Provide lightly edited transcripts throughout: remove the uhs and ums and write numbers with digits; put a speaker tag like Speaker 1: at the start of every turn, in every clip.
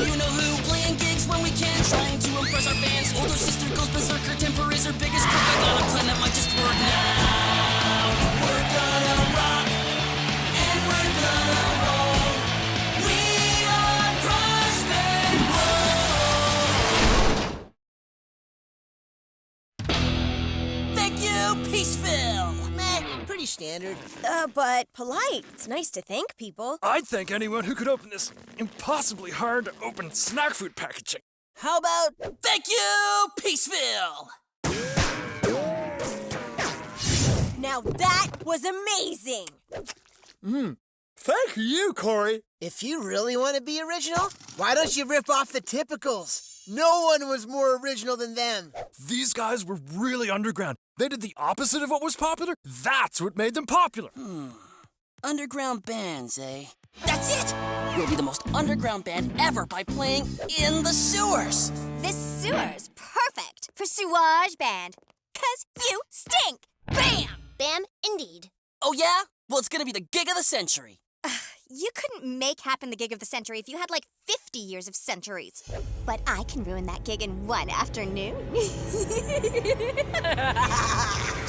Speaker 1: You know who? Playing gigs when we can, trying to impress our fans. Older sister goes berserker, temper is her biggest crook. On a plan that might just work now. We're gonna rock, and we're gonna roll. We are Grojband. Thank you, Peaceville.
Speaker 2: Meh, pretty standard.
Speaker 3: But polite. It's nice to thank people.
Speaker 4: I'd thank anyone who could open this impossibly hard to open snack food packaging.
Speaker 1: How about thank you, Peaceville?
Speaker 3: Now that was amazing!
Speaker 4: Thank you, Corey.
Speaker 2: If you really want to be original, why don't you rip off the typicals? No one was more original than them.
Speaker 4: These guys were really underground. They did the opposite of what was popular. That's what made them popular.
Speaker 1: Underground bands, eh? That's it! We'll be the most underground band ever by playing in the sewers.
Speaker 5: This sewer's perfect for sewage band. 'Cause you stink. Bam! Bam, indeed.
Speaker 1: Oh yeah? Well, it's gonna be the gig of the century.
Speaker 5: You couldn't make happen the gig of the century if you had like 50 years of centuries. But I can ruin that gig in one afternoon.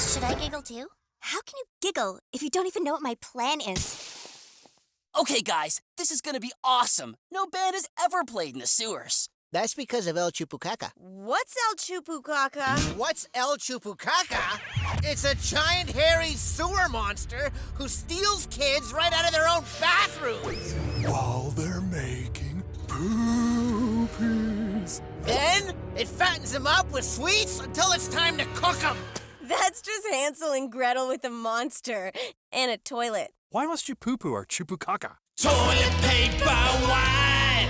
Speaker 5: Should I giggle too? How can you giggle if you don't even know what my plan is?
Speaker 1: Okay, guys, this is gonna be awesome. No band has ever played in the sewers.
Speaker 2: That's because of El Chupucaca.
Speaker 3: What's El Chupucaca?
Speaker 2: What's El Chupucaca? It's a giant hairy sewer monster who steals kids right out of their own bathrooms.
Speaker 4: While they're making poopies.
Speaker 2: Then it fattens them up with sweets until it's time to cook them.
Speaker 3: That's just Hansel and Gretel with a monster and a toilet.
Speaker 4: Why must you poo-poo our Chupucaca?
Speaker 1: Toilet paper wine!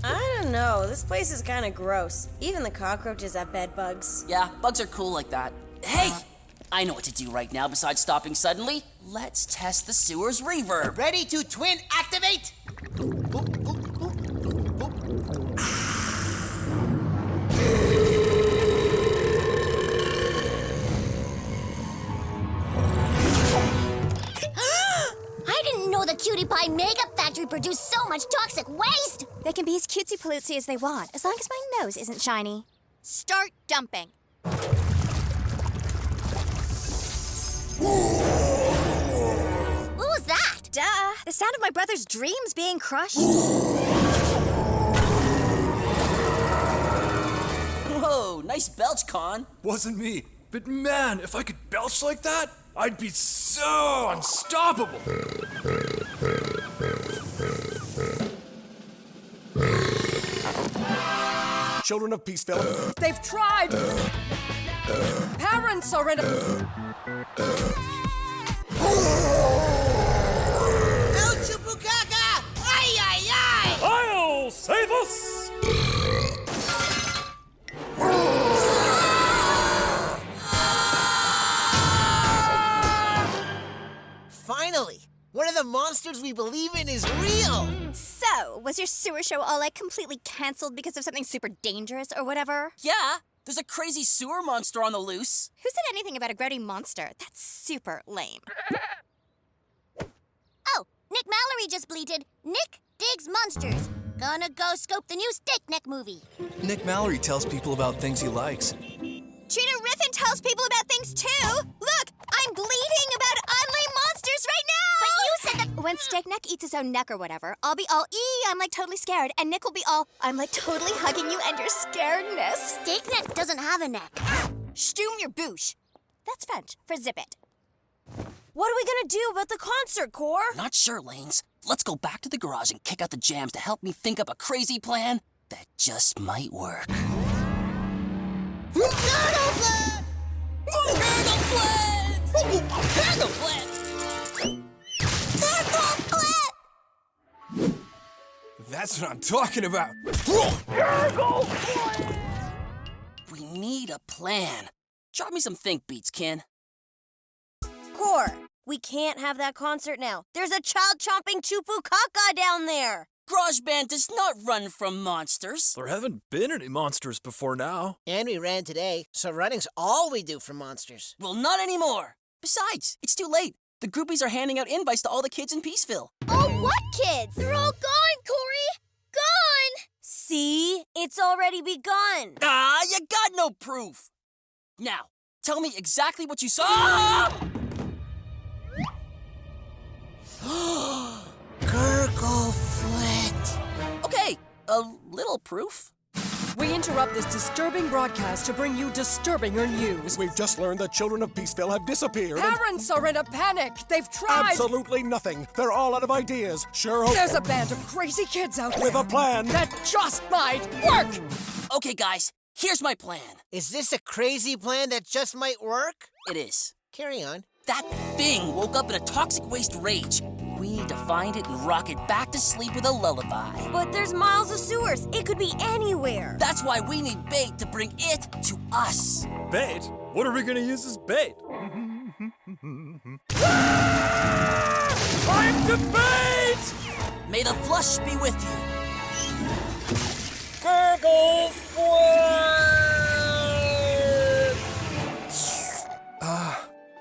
Speaker 3: I don't know. This place is kind of gross. Even the cockroaches have bed bugs.
Speaker 1: Yeah, bugs are cool like that. Hey! I know what to do right now besides stopping suddenly. Let's test the sewer's reverb.
Speaker 2: Ready to twin activate?
Speaker 5: I didn't know the Cutie Pie makeup factory produced so much toxic waste! They can be as cutesy-palootsy as they want, as long as my nose isn't shiny. Start dumping. What was that? Duh, the sound of my brother's dreams being crushed.
Speaker 1: Whoa, nice belch, Con.
Speaker 4: Wasn't me. But man, if I could belch like that, I'd be so unstoppable.
Speaker 6: Children of Peaceville.
Speaker 7: They've tried! Parents are in a...
Speaker 2: El Chupucaca! Ay, ay, ay!
Speaker 4: I'll save us!
Speaker 2: Finally! One of the monsters we believe in is real!
Speaker 5: So, was your sewer show all like completely canceled because of something super dangerous or whatever?
Speaker 1: Yeah, there's a crazy sewer monster on the loose.
Speaker 5: Who said anything about a grody monster? That's super lame. Oh, Nick Mallory just bleated, Nick digs monsters. Gonna go scope the new Steak Neck movie.
Speaker 6: Nick Mallory tells people about things he likes.
Speaker 5: Trina Riffin tells people about things too. Look, I'm bleating about ugly monsters right now. But you said that when Steak Neck eats his own neck or whatever, I'll be all, I'm like totally scared. And Nick will be all, I'm like totally hugging you and your scaredness. Steak Neck doesn't have a neck. Stoom your boosh. That's French for zip it.
Speaker 3: What are we gonna do about the concert, Core?
Speaker 1: Not sure, Lanes. Let's go back to the garage and kick out the jams to help me think up a crazy plan that just might work.
Speaker 6: That's what I'm talking about.
Speaker 1: We need a plan. Drop me some think beats, Ken.
Speaker 3: Core, we can't have that concert now. There's a child-chomping Chupucaca down there.
Speaker 1: Grojband does not run from monsters.
Speaker 4: There haven't been any monsters before now.
Speaker 2: And we ran today, so running's all we do for monsters.
Speaker 1: Well, not anymore. Besides, it's too late. The groupies are handing out invites to all the kids in Peaceville.
Speaker 5: Oh, what kids? They're all gone, Corey. Gone.
Speaker 3: It's already begun.
Speaker 1: Ah, you got no proof. Now, tell me exactly what you saw.
Speaker 2: Gurgleflit.
Speaker 1: Okay, a little proof.
Speaker 7: We interrupt this disturbing broadcast to bring you disturbinger news.
Speaker 6: We've just learned the children of Peaceville have disappeared.
Speaker 7: Parents are in a panic. They've tried.
Speaker 6: Absolutely nothing. They're all out of ideas. Sure hope
Speaker 7: There's a band of crazy kids out there
Speaker 6: with a plan.
Speaker 7: that just might work.
Speaker 1: Okay, guys, here's my plan.
Speaker 2: Is this a crazy plan that just might work?
Speaker 1: It is.
Speaker 2: Carry on.
Speaker 1: That thing woke up in a toxic waste rage. We need to find it and rock it back to sleep with a lullaby.
Speaker 3: But there's miles of sewers. It could be anywhere.
Speaker 1: That's why we need bait to bring it to us.
Speaker 4: Bait? What are we gonna use as bait? I'm the bait!
Speaker 1: May the flush be with you.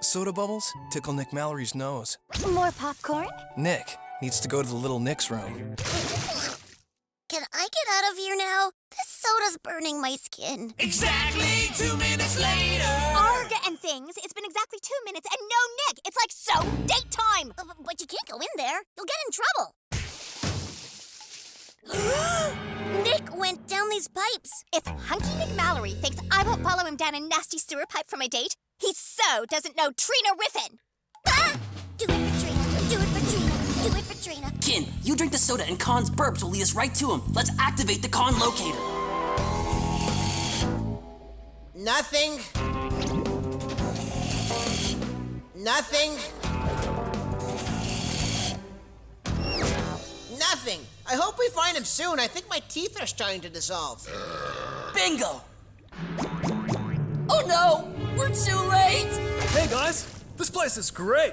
Speaker 6: Soda bubbles tickle Nick Mallory's nose.
Speaker 5: More popcorn?
Speaker 6: Nick needs to go to the little Nick's room.
Speaker 5: Can I get out of here now? This soda's burning my skin.
Speaker 1: Exactly 2 minutes later.
Speaker 5: Arg and things. It's been exactly 2 minutes and no Nick. It's like so date time. But you can't go in there. You'll get in trouble. Nick went down these pipes. If Hunky Nick Mallory thinks I won't follow him down a nasty sewer pipe for my date, he so doesn't know Trina Riffin. Ah! Do it for Trina. Do it for Trina. Do it for Trina.
Speaker 1: Kin, you drink the soda and Khan's burps will lead us right to him. Let's activate the Khan locator.
Speaker 2: Nothing. Nothing. Nothing. I hope we find him soon. I think my teeth are starting to dissolve.
Speaker 1: Bingo! Oh no! We're too late!
Speaker 4: Hey guys, this place is great.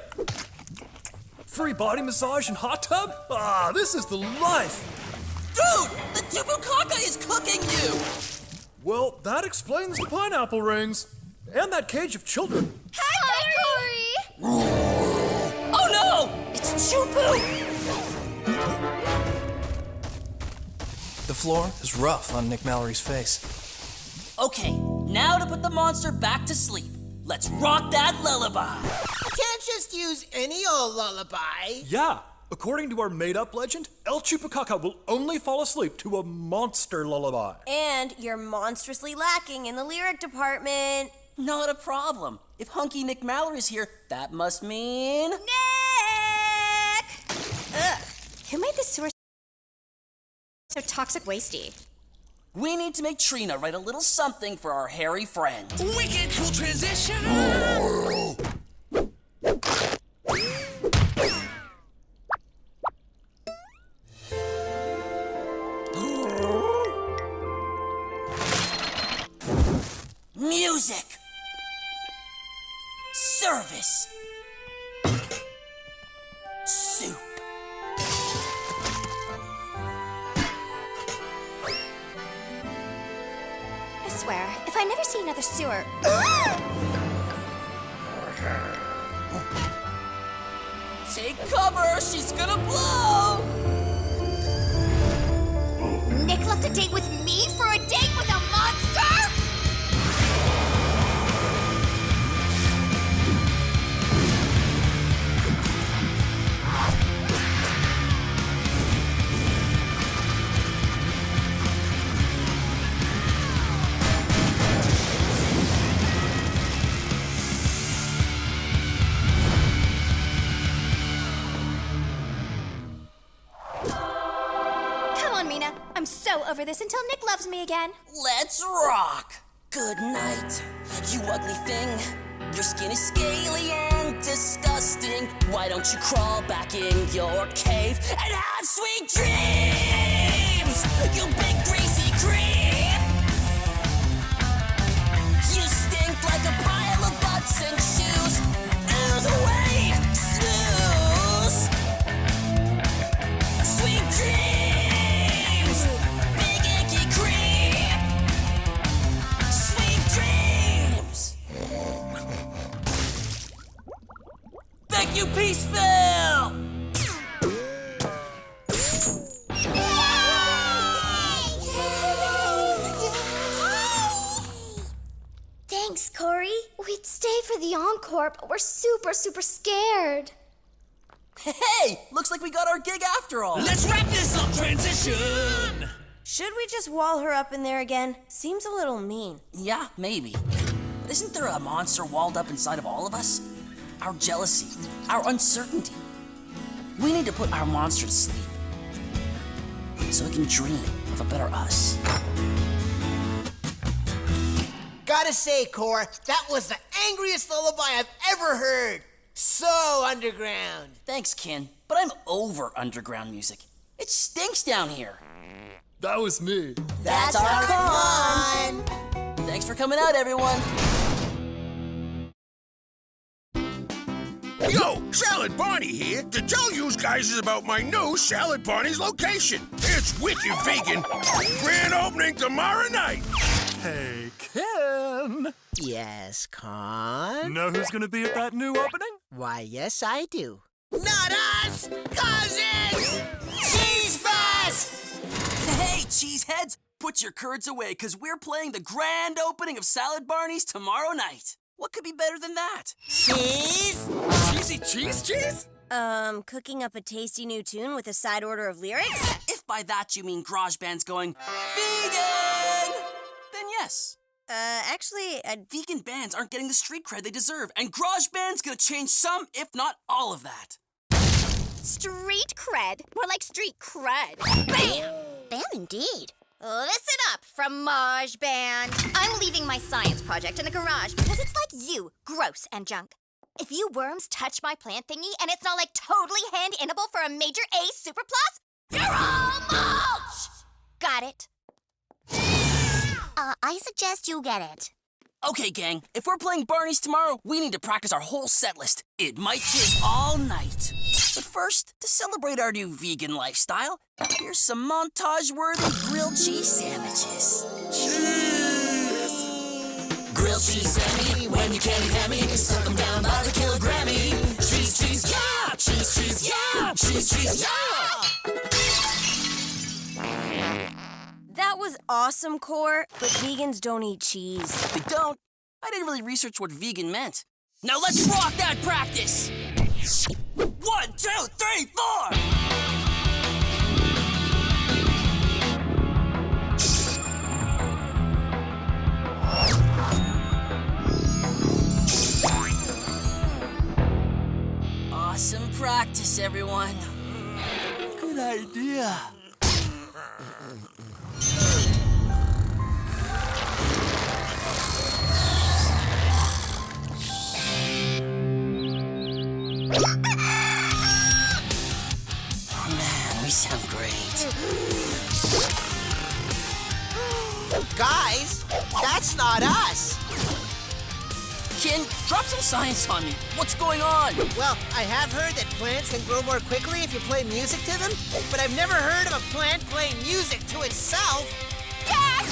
Speaker 4: Free body massage and hot tub? Ah, this is the life.
Speaker 1: Dude! The Chupacabra is cooking you!
Speaker 4: Well, that explains the pineapple rings. And that cage of children.
Speaker 5: Hi, Corey!
Speaker 1: Oh no! It's Chupu!
Speaker 6: The floor is rough on Nick Mallory's face.
Speaker 1: Okay, now to put the monster back to sleep. Let's rock that lullaby.
Speaker 2: You can't just use any old lullaby.
Speaker 4: Yeah, according to our made-up legend, El Chupacabra will only fall asleep to a monster lullaby.
Speaker 3: And you're monstrously lacking in the lyric department.
Speaker 1: Not a problem. If Hunky Nick Mallory's here, that must mean...
Speaker 5: Nick! Ugh. Who made this sewer so toxic wasty?
Speaker 1: We need to make Trina write a little something for our hairy friend.
Speaker 8: Wicked cool transition.
Speaker 1: Music. Service. Soup.
Speaker 5: I swear, if I never see another sewer...
Speaker 1: Take cover, she's gonna blow!
Speaker 5: Nick left a date with me for a date with a monster? Come on, Mina. I'm so over this until Nick loves me again.
Speaker 1: Let's rock! Good night, you ugly thing. Your skin is scaly and disgusting. Why don't you crawl back in your cave and have sweet dreams? You big greasy creep! You stink like a pile of butts and shoes. Ooze away, snooze! Sweet dreams! Big icky creep! Sweet dreams! Thank you, Peaceville!
Speaker 5: the encore, but we're super, super scared.
Speaker 1: Hey, looks like we got our gig after all.
Speaker 8: Let's wrap this up, transition!
Speaker 3: Should we just wall her up in there again? Seems a little mean.
Speaker 1: Yeah, maybe. But isn't there a monster walled up inside of all of us? Our jealousy, our uncertainty. We need to put our monster to sleep so we can dream of a better us.
Speaker 2: Gotta say, Core, that was the angriest lullaby I've ever heard. So underground.
Speaker 1: Thanks, Kin, but I'm over underground music. It stinks down here.
Speaker 4: That was me.
Speaker 3: That's our con!
Speaker 1: Thanks for coming out, everyone.
Speaker 9: Yo, Salad Barney here to tell you guys about my new Salad Barney's location. It's wicked vegan. Grand opening tomorrow night.
Speaker 4: Hey, Ken.
Speaker 2: Yes, Con?
Speaker 4: Know who's gonna be at that new opening?
Speaker 2: Why, yes, I do. Not us! Cousins! Cheese Fest!
Speaker 1: Hey, cheeseheads, put your curds away, because we're playing the grand opening of Salad Barney's tomorrow night. What could be better than that?
Speaker 2: Cheese?
Speaker 8: Cheesy cheese?
Speaker 3: Cooking up a tasty new tune with a side order of lyrics?
Speaker 1: If by that you mean Grojband's going vegan, then yes.
Speaker 3: Actually,
Speaker 1: Vegan bands aren't getting the street cred they deserve, and Grojband's gonna change some, if not all of that.
Speaker 5: Street cred? More like street crud. Bam! Bam indeed. Listen up, Fromage Band. I'm leaving my science project in the garage because it's like you, gross and junk. If you worms touch my plant thingy and it's not like totally hand-innable for a major A super plus, you're all mulch! Got it? I suggest you get it.
Speaker 1: Okay, gang, if we're playing Barney's tomorrow, we need to practice our whole set list. It might take all night. But first, to celebrate our new vegan lifestyle, here's some montage-worthy grilled cheese sandwiches. Cheese! Grilled cheese sammy, when you can't eat hammy, you can suck them down by the kilogrammy. Cheese, cheese, yeah! Cheese, cheese, yeah! Cheese, cheese, yeah!
Speaker 3: that was awesome, Core, but vegans don't eat cheese.
Speaker 1: They don't? I didn't really research what vegan meant. Now let's rock that practice! 1, 2, 3, 4! Awesome practice, everyone. Good idea. Man, we sound great.
Speaker 2: Guys, that's not us.
Speaker 1: Kin, drop some science on me. What's going on?
Speaker 2: Well, I have heard that plants can grow more quickly if you play music to them, but I've never heard of a plant playing music to itself.
Speaker 5: Dad!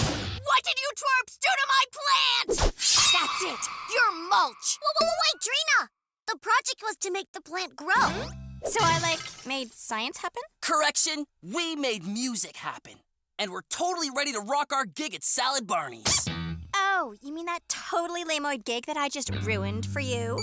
Speaker 5: What did you twerps do to my plant? That's it. You're mulch. Wait, Trina. The project was to make the plant grow. So I, made science happen?
Speaker 1: Correction, we made music happen. And we're totally ready to rock our gig at Salad Barney's.
Speaker 5: Oh, you mean that totally lame-oid gig that I just ruined for you?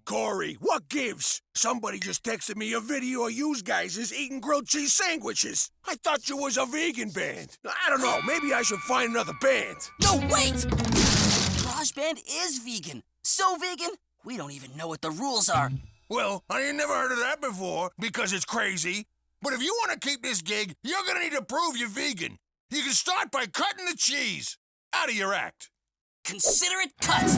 Speaker 9: Corey, what gives? Somebody just texted me a video of you guys is eating grilled cheese sandwiches. I thought you was a vegan band. I don't know, maybe I should find another band.
Speaker 1: No, wait! Grojband is vegan. So vegan, we don't even know what the rules are.
Speaker 9: Well, I ain't never heard of that before, because it's crazy. But if you want to keep this gig, you're gonna need to prove you're vegan. You can start by cutting the cheese out of your act.
Speaker 1: Consider it cut.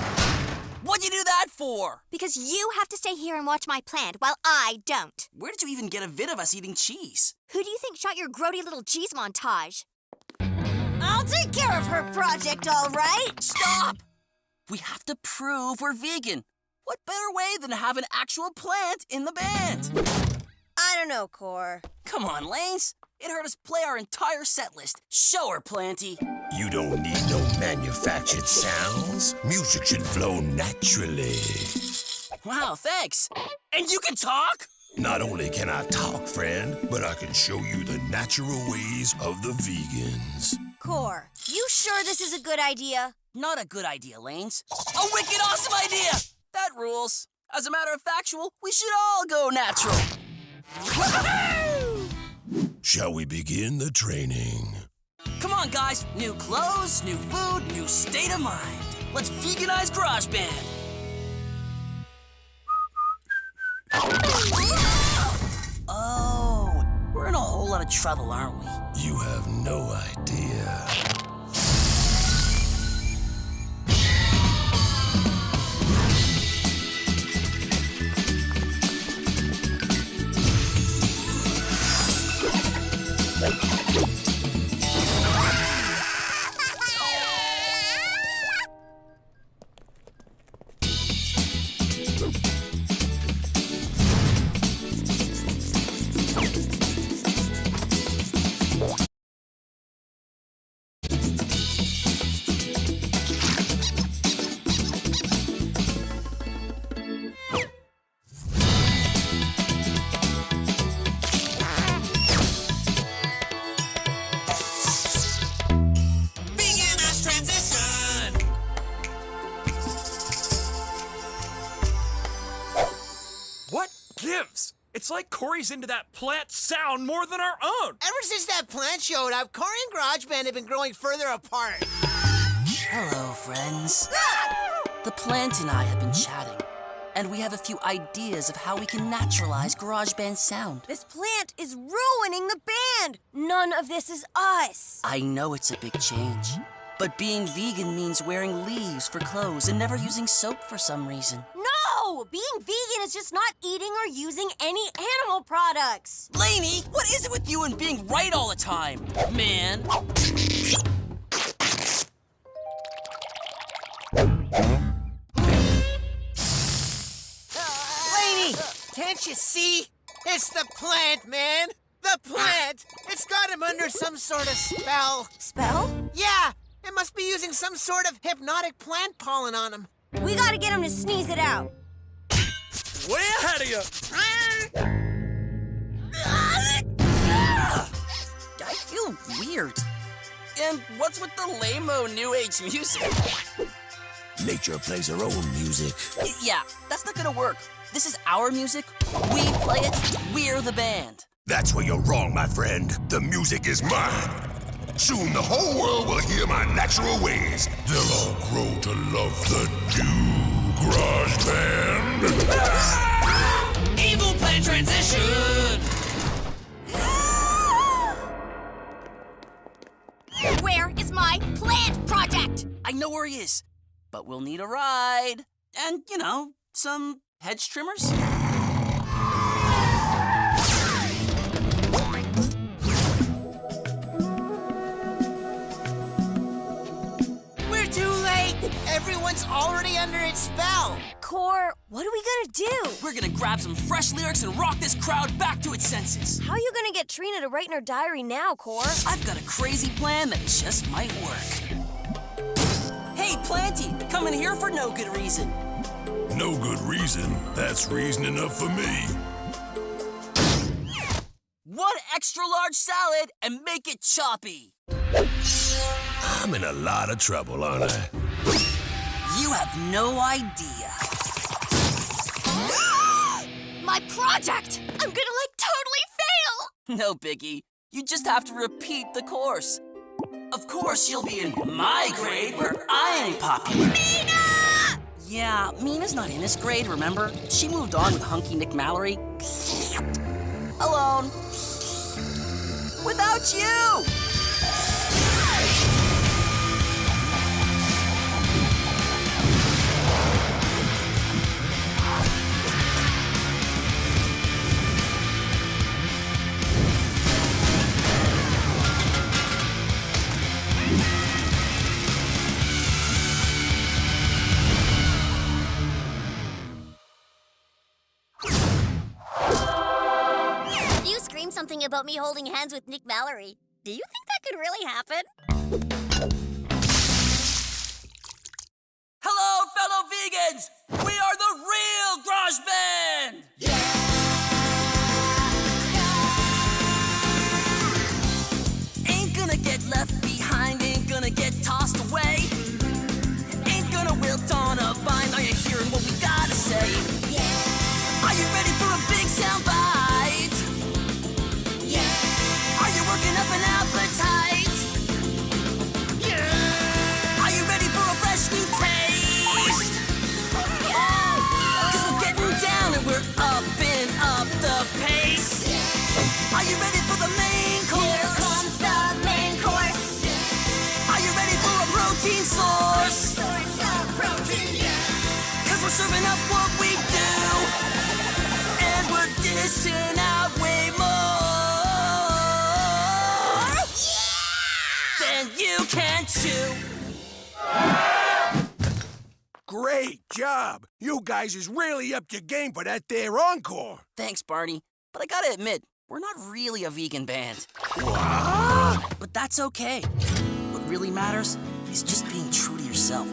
Speaker 1: What'd you do that for?
Speaker 5: Because you have to stay here and watch my plant while I don't.
Speaker 1: Where did you even get a vid of us eating cheese?
Speaker 5: Who do you think shot your grody little cheese montage?
Speaker 3: I'll take care of her project, all right?
Speaker 1: Stop! We have to prove we're vegan. What better way than to have an actual plant in the band?
Speaker 3: I don't know, Core.
Speaker 1: Come on, Lanes. It heard us play our entire set list. Show her, Planty.
Speaker 9: You don't need no manufactured sounds. Music should flow naturally.
Speaker 1: Wow, thanks. And you can talk?
Speaker 9: Not only can I talk, friend, but I can show you the natural ways of the vegans.
Speaker 3: Core, you sure this is a good idea?
Speaker 1: Not a good idea, Lanes. A wicked awesome idea! That rules. As a matter of factual, we should all go natural.
Speaker 9: Shall we begin the training?
Speaker 1: Come on, guys. New clothes, new food, new state of mind. Let's veganize Grojband. Oh, we're in a whole lot of trouble, aren't we?
Speaker 9: You have no idea.
Speaker 4: What gives? It's like Corey's into that plant sound more than our own.
Speaker 2: Ever since that plant showed up, Corey and Grojband have been growing further apart.
Speaker 1: Hello, friends. The plant and I have been chatting, and we have a few ideas of how we can naturalize Grojband's sound.
Speaker 3: This plant is ruining the band. None of this is us.
Speaker 1: I know it's a big change, but being vegan means wearing leaves for clothes and never using soap for some reason.
Speaker 3: No! Being vegan is just not eating or using any animal products.
Speaker 1: Lainey, what is it with you and being right all the time? Man.
Speaker 2: Lainey, can't you see? It's the plant, man. The plant. It's got him under some sort of spell.
Speaker 3: Spell?
Speaker 2: Yeah, it must be using some sort of hypnotic plant pollen on him.
Speaker 3: We gotta get him to sneeze it out.
Speaker 4: Way ahead of you.
Speaker 1: I feel weird. And what's with the lame-o new age music?
Speaker 9: Nature plays her own music.
Speaker 1: Yeah, that's not gonna work. This is our music. We play it. We're the band.
Speaker 9: That's where you're wrong, my friend. The music is mine. Soon the whole world will hear my natural ways. They'll all grow to love the new Grojband.
Speaker 8: Evil plant transition!
Speaker 5: Where is my plant project?
Speaker 1: I know where he is, but we'll need a ride. And, you know, some hedge trimmers.
Speaker 2: We're too late. Everyone's already under its spell.
Speaker 3: Core, what are we gonna do?
Speaker 1: We're gonna grab some fresh lyrics and rock this crowd back to its senses.
Speaker 3: How are you gonna get Trina to write in her diary now, Core?
Speaker 1: I've got a crazy plan that just might work. Hey, Planty, coming here for no good reason.
Speaker 9: No good reason. That's reason enough for me.
Speaker 1: One extra large salad and make it choppy.
Speaker 9: I'm in a lot of trouble, aren't I?
Speaker 1: You have no idea.
Speaker 5: My project! I'm gonna, totally fail!
Speaker 1: No biggie. You just have to repeat the course. Of course, you'll be in my grade where I am popular.
Speaker 5: Mina!
Speaker 1: Yeah, Mina's not in this grade, remember? She moved on with hunky Nick Mallory. Alone. Without you!
Speaker 5: You screamed something about me holding hands with Nick Mallory. Do you think that could really happen?
Speaker 1: Hello, fellow vegans! We are the real Grojband! Ain't gonna get left behind, ain't gonna get tossed away. Are you ready for the main course?
Speaker 5: Here comes the main course.
Speaker 1: Are you ready for a protein source?
Speaker 5: Source of protein, yeah.
Speaker 1: Cause we're serving up what we do, and we're dishing out way more than you can chew.
Speaker 9: Great job. You guys is really up your game for that there encore.
Speaker 1: Thanks, Barney. But I gotta admit, we're not really a vegan band.
Speaker 9: What?
Speaker 1: But that's okay. What really matters is just being true to yourself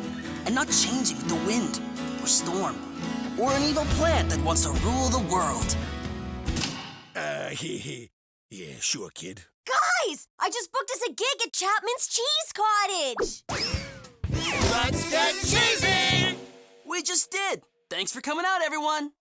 Speaker 1: and not changing with the wind or storm or an evil plant that wants to rule the world.
Speaker 9: Yeah, sure, kid.
Speaker 3: Guys, I just booked us a gig at Chapman's Cheese Cottage.
Speaker 2: Let's get cheesy!
Speaker 1: We just did. Thanks for coming out, everyone.